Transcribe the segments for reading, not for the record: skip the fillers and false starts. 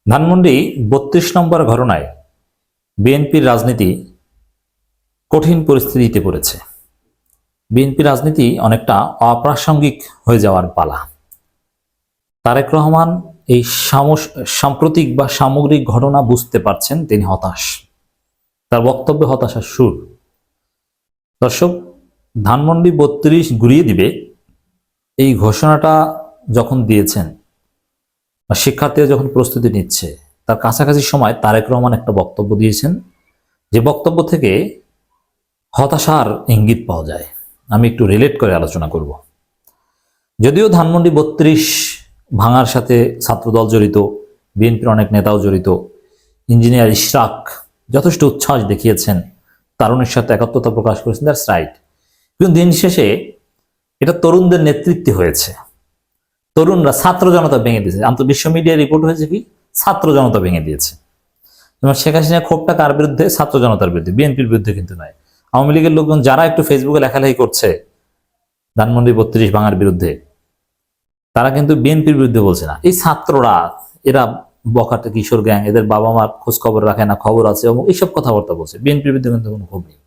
ধানমন্ডি ৩২ নম্বর ঘটনায় বিএনপির রাজনীতি কঠিন পরিস্থিতিতে পড়েছে। বিএনপি রাজনীতি অনেকটা অপ্রাসঙ্গিক হয়ে যাওয়ার পালা। তারেক রহমান এই সাম্প্রতিক বা সামগ্রিক ঘটনা বুঝতে পারছেন, তিনি হতাশ। তার বক্তব্যে হতাশার সুর। দর্শক, ধানমন্ডি ৩২ ঘুরিয়ে দিবে এই ঘোষণাটা যখন দিয়েছেন বা শিক্ষার্থীরা যখন প্রস্তুতি নিচ্ছে, তার কাছাকাছি সময় তারেক রহমান একটা বক্তব্য দিয়েছেন, যে বক্তব্য থেকে হতাশার ইঙ্গিত পাওয়া যায়। আমি একটু রিলেট করে আলোচনা করব। যদিও ধানমন্ডি ৩২ ভাঙার সাথে ছাত্রদল জড়িত, বিএনপির অনেক নেতাও জড়িত, ইঞ্জিনিয়ার ইশরাক যথেষ্ট উচ্ছ্বাস দেখিয়েছেন, তারুণের সাথে একাত্মতা প্রকাশ করেছেন, দ্যাটস রাইট। কিন্তু দিন শেষে এটা তরুণদের নেতৃত্বে হয়েছে। তরুণরা ছাত্র জনতা ভেঙে দিয়েছে। বিশ্ব মিডিয়ায় রিপোর্ট হয়েছে কি ছাত্র জনতা ভেঙে দিয়েছে। যেমন শেখ হাসিনা ক্ষোভটা কার বিরুদ্ধে? ছাত্র জনতার বিরুদ্ধে, বিএনপির বিরুদ্ধে কিন্তু নয়। আওয়ামী লীগের লোকজন যারা একটু ফেসবুকে লেখালেখি করছে ধানমন্ডি ৩২ ভাঙার বিরুদ্ধে, তারা কিন্তু বিএনপির বিরুদ্ধে বলছে না। এই ছাত্ররা, এরা বখাটে কিশোর গ্যাং, এদের বাবা মার খোঁজ খবর রাখে না, খবর আছে এবং এইসব কথাবার্তা বলছে। বিএনপির বিরুদ্ধে কিন্তু কোনো ক্ষোভ নেই।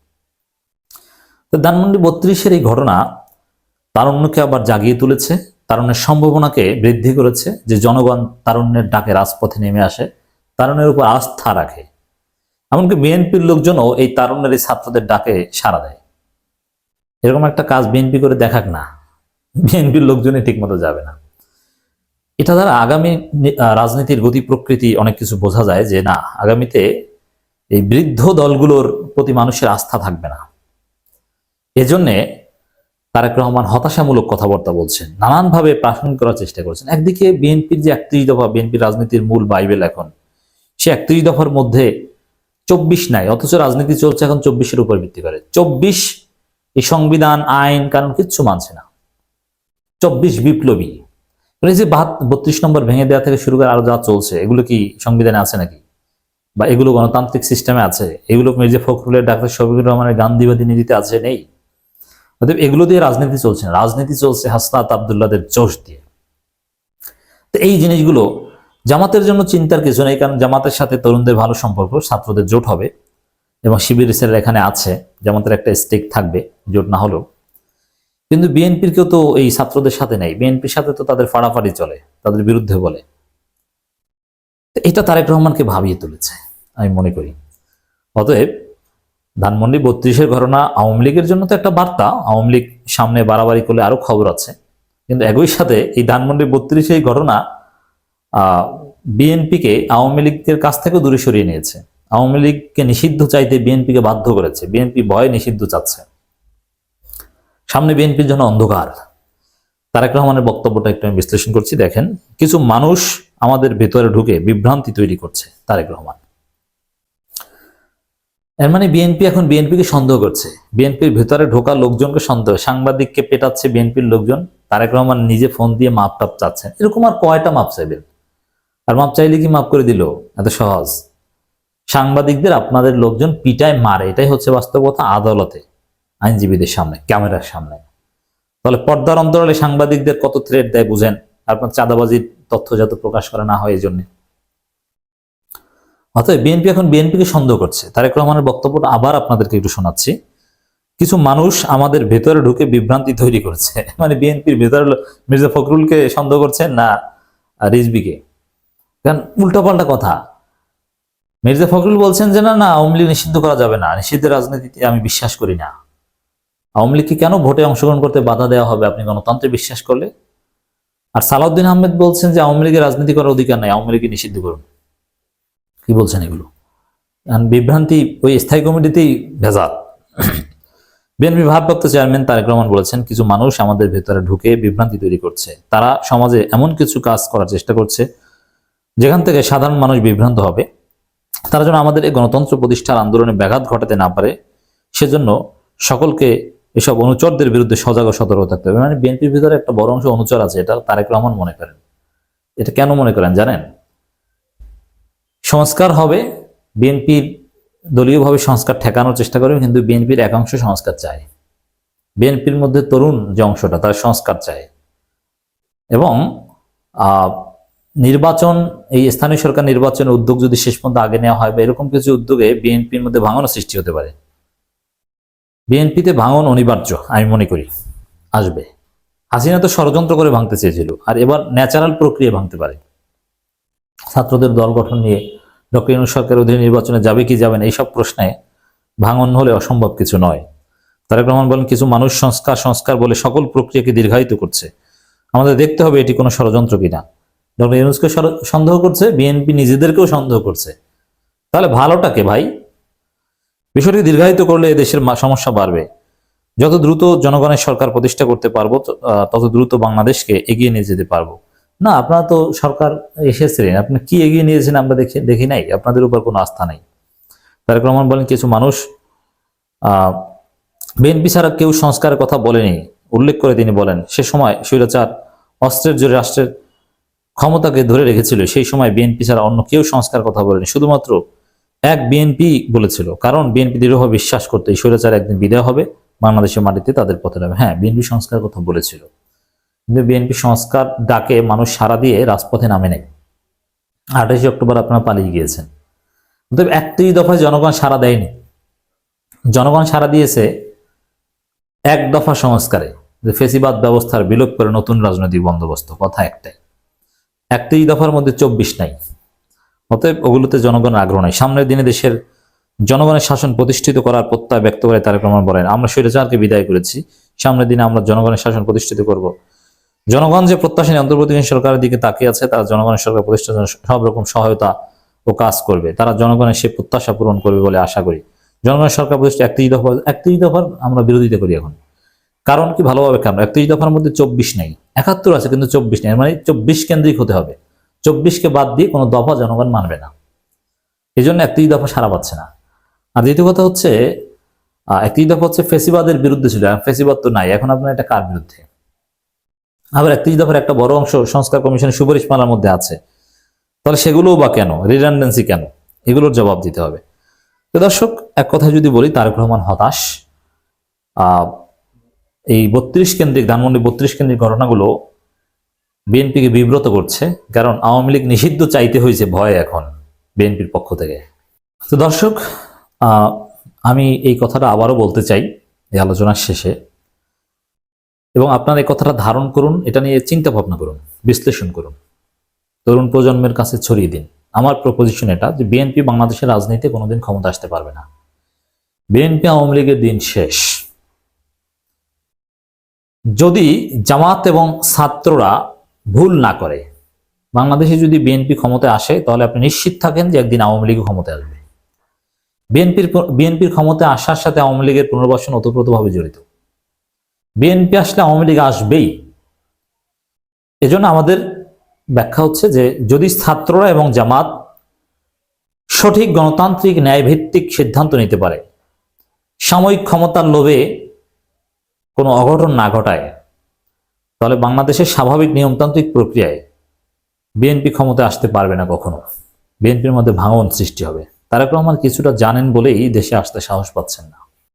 তো ধানমন্ডি ৩২-এর এই ঘটনা তারুণ্যকে আবার জাগিয়ে তুলেছে, তারুণ্যের সম্ভাবনাকে বৃদ্ধি করেছে, যে জনগণ তারুণ্যের ডাকে রাজপথে নেমে আসে, তারুণ্যের উপর আস্থা রাখে। এমনকি বিএনপির লোকজনও এই তারুণ্যের এই ছাত্রদের ডাকে সাড়া দেয়। এরকম একটা কাজ বিএনপি করে দেখাক না, বিএনপির লোকজনই ঠিক মতো যাবে না। এটা দ্বারা আগামী রাজনীতির গতি প্রকৃতি অনেক কিছু বোঝা যায়, যে না, আগামীতে এই বৃদ্ধ দলগুলোর প্রতি মানুষের আস্থা থাকবে না। এজন্যে তারেক রহমান হতাশামূলক কথাবার্তা বলছেন, নানানভাবে প্রাসঙ্গিক করার চেষ্টা করছেন। একদিকে বিএনপির যে ৩১ দফা, বিএনপির রাজনীতির মূল বাইবেল এখন, সে ৩১ দফার মধ্যে ২৪ নাই, অথচ রাজনীতি চলছে এখন ২৪-এর উপর ভিত্তি করে। ২৪ এই সংবিধান, আইন কানুন কিচ্ছু মানছে না। ২৪ বিপ্লবী। এই যে ৩২ নম্বর ভেঙে দেওয়া থেকে শুরু করে আরো যা চলছে, এগুলো কি সংবিধানে আছে নাকি? বা এগুলো গণতান্ত্রিক সিস্টেমে আছে? এগুলো মির্জা ফখরুলের, ডাক্তার শফিকুর রহমানের গান্ধীবাদী নীতিতে আছে? নেই। অতএব এগুলো দিয়ে রাজনীতি চলছে না, রাজনীতি চলছে হাসনাত আবদুল্লাহদের জোশ দিয়ে। তো এই জিনিসগুলো জামাতের জন্য চিন্তার কিছু নেই, কারণ জামাতের সাথে তরুণদের ভালো সম্পর্ক, ছাত্রদের জোট হবে এবং শিবির ইসের এখানে আছে, জামাতের একটা স্টেক থাকবে জোট না হলেও। কিন্তু বিএনপির কেউ তো এই ছাত্রদের সাথে নেই, বিএনপির সাথে তো তাদের ফাড়াফাড়ি চলে, তাদের বিরুদ্ধে বলে। এটা তারেক রহমানকে ভাবিয়ে তুলেছে আমি মনে করি। অতএব ধানমন্ডি ৩২-এর ঘটনা আওয়ামী লীগের জন্য তো একটা বার্তা। আওয়ামী লীগ সামনে বাড়াবাড়ি করলে আরো খবর আছে, কিন্তু একই সাথে এই ধানমন্ডি ৩২-এর ঘটনা বিএনপিকে আওয়ামী লীগের কাছ থেকেও দূরে সরিয়ে নিয়েছে। আওয়ামী লীগকে নিষিদ্ধ চাইতে বিএনপিকে বাধ্য করেছে। বিএনপি ভয়ে নিষিদ্ধ চাচ্ছে। সামনে বিএনপির জন্য অন্ধকার। তারেক রহমানের বক্তব্যটা একটু আমি বিশ্লেষণ করছি। দেখেন, কিছু মানুষ আমাদের ভেতরে ঢুকে বিভ্রান্তি তৈরি করছে। তারেক রহমান এর মানে বিএনপি এখন বিএনপিকে সন্দেহ করছে, বিএনপির ভেতরে ঢোকা লোকজনকে সন্দেহ, সাংবাদিককে পেটাচ্ছে বিএনপির লোকজন। তারেক রহমান নিজে ফোন দিয়ে মাপ টাপ চাচ্ছেন। এরকম আর কয়টা মাপ চাইবেন? আর মাপ চাইলে কি মাপ করে দিল? এত সহজ? সাংবাদিকদের আপনাদের লোকজন পিটায় মারে, এটাই হচ্ছে বাস্তবতা। আদালতে, আইনজীবীদের সামনে, ক্যামেরার সামনে। তাহলে পর্দার অন্তরালে সাংবাদিকদের কত থ্রেট দেয় বুঝেন। আপনার চাঁদাবাজির তথ্য যাতে প্রকাশ করা না হয় এই জন্য। অতএব বিএনপি এখন বিএনপিকে সন্দেহ করছে। তারেক রহমানের বক্তব্যটা আবার আপনাদেরকে একটু শোনাচ্ছি। কিছু মানুষ আমাদের ভেতরে ঢুকে বিভ্রান্তি তৈরি করছে। মানে বিএনপির ভেতরে মির্জা ফখরুলকে সন্দেহ করছেন না রিজভিকে? কারণ উল্টাপাল্টা কথা। মির্জা ফখরুল বলছেন যে না, আওয়ামী লীগ নিষিদ্ধ করা যাবে না, নিষিদ্ধের রাজনীতিতে আমি বিশ্বাস করি না। আওয়ামী লীগকে কেন ভোটে অংশগ্রহণ করতে বাধা দেওয়া হবে আপনি গণতন্ত্রে বিশ্বাস করলে? আর সালাউদ্দিন আহমেদ বলছেন যে আওয়ামী লীগের রাজনীতি করার অধিকার নাই, আওয়ামী লীগকে নিষিদ্ধ করুন। কি বলছেন এগুলো? বিভ্রান্তি ওই স্থায়ী কমিটিতেই ভেজাল। বিএনপি ভারপ্রাপ্ত চেয়ারম্যান তারেক রহমান বলেছেন, কিছু মানুষ আমাদের ভেতরে ঢুকে বিভ্রান্তি তৈরি করছে। তারা সমাজে এমন কিছু কাজ করার চেষ্টা করছে যেখান থেকে সাধারণ মানুষ বিভ্রান্ত হবে। তারা যেন আমাদের এই গণতন্ত্র প্রতিষ্ঠার আন্দোলনে ব্যাঘাত ঘটাতে না পারে, সেজন্য সকলকে এসব অনুচরদের বিরুদ্ধে সজাগ ও সতর্ক থাকতে হবে। মানে বিএনপির ভিতরে একটা বড় অংশ অনুচর আছে, এটা তারেক রহমান মনে করেন। এটা কেন মনে করেন জানেন? সংস্কার হবে, বিএনপির দলীয়ভাবে সংস্কার ঠেকানোর চেষ্টা করবে, কিন্তু বিএনপির একাংশ সংস্কার চায়। বিএনপির মধ্যে তরুণ যে অংশটা, তার সংস্কার চায়। এবং নির্বাচন, এই স্থানীয় সরকার নির্বাচনের উদ্যোগ যদি শেষ পর্যন্ত আগে নেওয়া হয় বা এরকম কিছু উদ্যোগে বিএনপির মধ্যে ভাঙনও সৃষ্টি হতে পারে। বিএনপিতে ভাঙন অনিবার্য আমি মনে করি, আসবে। হাসিনা তো ষড়যন্ত্র করে ভাঙতে চেয়েছিল, আর এবার ন্যাচারাল প্রক্রিয়া ভাঙতে পারে। ছাত্রদের দল গঠন নিয়ে ডক্টর ইউনূস সরকারের অধীনে নির্বাচনে যাবে কি যাবে না এইসব প্রশ্নে ভাঙন হলে অসম্ভব কিছু নয়। তারেক রহমান বলেন, কিছু মানুষ সংস্কার সংস্কার বলে সকল প্রক্রিয়াকে দীর্ঘায়িত করছে, আমাদের দেখতে হবে এটি কোনো ষড়যন্ত্র কিনা। ডক্টর ইউনূসকে সন্দেহ করছে, বিএনপি নিজেদেরকেও সন্দেহ করছে। তাহলে ভালোটাকে ভাই, বিষয়টি দীর্ঘায়িত করলে দেশের সমস্যা বাড়বে। যত দ্রুত জনগণের সরকার প্রতিষ্ঠা করতে পারবো তত দ্রুত বাংলাদেশকে এগিয়ে নিয়ে যেতে পারবো। না, আপনারা তো সরকার এসেছিলেন, আপনি কি এগিয়ে নিয়েছেন আমরা দেখি নাই, আপনাদের উপর কোনো আস্থা নাই। তারেক রহমান বলেন, কিছু মানুষ বিএনপি ছাড়া কেউ সংস্কারের কথা বলেনি উল্লেখ করে তিনি বলেন, সে সময় স্বৈরাচার অস্ত্রের জোরে রাষ্ট্রের ক্ষমতাকে ধরে রেখেছিল, সেই সময় বিএনপি ছাড়া অন্য কেউ সংস্কার কথা বলেনি, শুধুমাত্র এক বিএনপি বলেছিল। কারণ বিএনপি দৃঢ়ভাবে বিশ্বাস করতো এই স্বৈরাচার একদিন বিদায় হবে, বাংলাদেশের মাটিতে তাদের পথে যাবে। হ্যাঁ, বিএনপি সংস্কার কথা বলেছিল, কিন্তু বিএনপি সংস্কার ডাকে মানুষ সাড়া দিয়ে রাজপথে নামে নেয়। 28 অক্টোবর আপনারা পালিয়ে গিয়েছেন। 31 দফায় জনগণ সাড়া দেয়নি, জনগণ সাড়া দিয়েছে এক দফা সংস্কারে, যে ফেসিবাদ ব্যবস্থার বিলোপ করে নতুন রাজনৈতিক বন্দোবস্ত, কথা একটাই। 31 দফার মধ্যে 24 নাই, অতএব ওগুলোতে জনগণের আগ্রহ নাই। সামনের দিনে দেশের জনগণের শাসন প্রতিষ্ঠিত করার প্রত্যয় ব্যক্ত করে তারেক রহমান বলেন, আমরা স্বৈরাচারকে বিদায় করেছি, সামনের দিনে আমরা জনগণের শাসন প্রতিষ্ঠিত করব। জনগণ যে প্রত্যাশা নিয়ে অন্তর্বর্তীকালীন সরকারের দিকে তাকিয়ে আছে, তারা জনগণের সরকার প্রতিষ্ঠার জন্য সব রকম সহায়তা ও কাজ করবে, তারা জনগণের সেই প্রত্যাশা পূরণ করবে বলে আশা করি। জনগণের সরকার প্রতিষ্ঠা 31 দফার আমরা বিরোধিতা করি এখন। কারণ কি, ভালোভাবে আমরা 31 দফার মধ্যে 24 নেই, 71 আছে কিন্তু 24 নেই, মানে 24 কেন্দ্রিক হতে হবে। 24কে বাদ দিয়ে কোনো দফা জনগণ মানবে না, এই জন্য 31 দফা সারা পাচ্ছে না। আর দ্বিতীয় কথা হচ্ছে, 31 দফা হচ্ছে ফেসিবাদের বিরুদ্ধে ছিল, ফেসিবাদ তো নাই, এখন আপনার এটা কার বিরুদ্ধে? আবার 31 দফার একটা বড় অংশ সংস্কার কমিশনের সুপারিশমালার মধ্যে আছে, তাহলে সেগুলোও বা কেন, রিডান্ডেন্সি কেন, এগুলোর জবাব দিতে হবে। তো দর্শক, এক কথায় যদি বলি, তারেক রহমান হতাশ। এই 32 কেন্দ্রিক, ধানমন্ডি 32 কেন্দ্রিক ঘটনাগুলো বিএনপিকে বিব্রত করছে, কারণ আওয়ামী লীগ নিষিদ্ধ চাইতে হয়েছে ভয় এখন বিএনপির পক্ষ থেকে। তো দর্শক, আমি এই কথাটা আবারও বলতে চাই এই আলোচনার শেষে, এবং আপনারা এই কথাটা ধারণ করুন, এটা নিয়ে চিন্তা ভাবনা করুন, বিশ্লেষণ করুন, তরুণ প্রজন্মের কাছে ছড়িয়ে দিন। আমার প্রপোজিশন এটা, যে বিএনপি বাংলাদেশের রাজনীতিতে কোনোদিন ক্ষমতা আসতে পারবে না। বিএনপি আওয়ামী লীগের দিন শেষ। যদি জামাত এবং ছাত্ররা ভুল না করে, বাংলাদেশে যদি বিএনপি ক্ষমতায় আসে, তাহলে আপনি নিশ্চিত থাকেন যে একদিন আওয়ামী লীগ ক্ষমতায় আসবে। বিএনপির ক্ষমতায় আসার সাথে আওয়ামী লীগের পুনর্বাসন ওতপ্রোতভাবে জড়িত। বিএনপি আসলে আওয়ামী লীগ আসবেই। এজন্য আমাদের ব্যাখ্যা হচ্ছে যে, যদি ছাত্ররা এবং জামাত সঠিক গণতান্ত্রিক ন্যায়ভিত্তিক সিদ্ধান্ত নিতে পারে, সাময়িক ক্ষমতার লোভে কোনো অঘটন না ঘটায়, তাহলে বাংলাদেশের স্বাভাবিক নিয়মতান্ত্রিক প্রক্রিয়ায় বিএনপি ক্ষমতায় আসতে পারবে না কখনো। বিএনপির মধ্যে ভাঙন সৃষ্টি হবে। তারেক রহমান কিছুটা জানেন বলেই দেশে আসতে সাহস পাচ্ছেন না।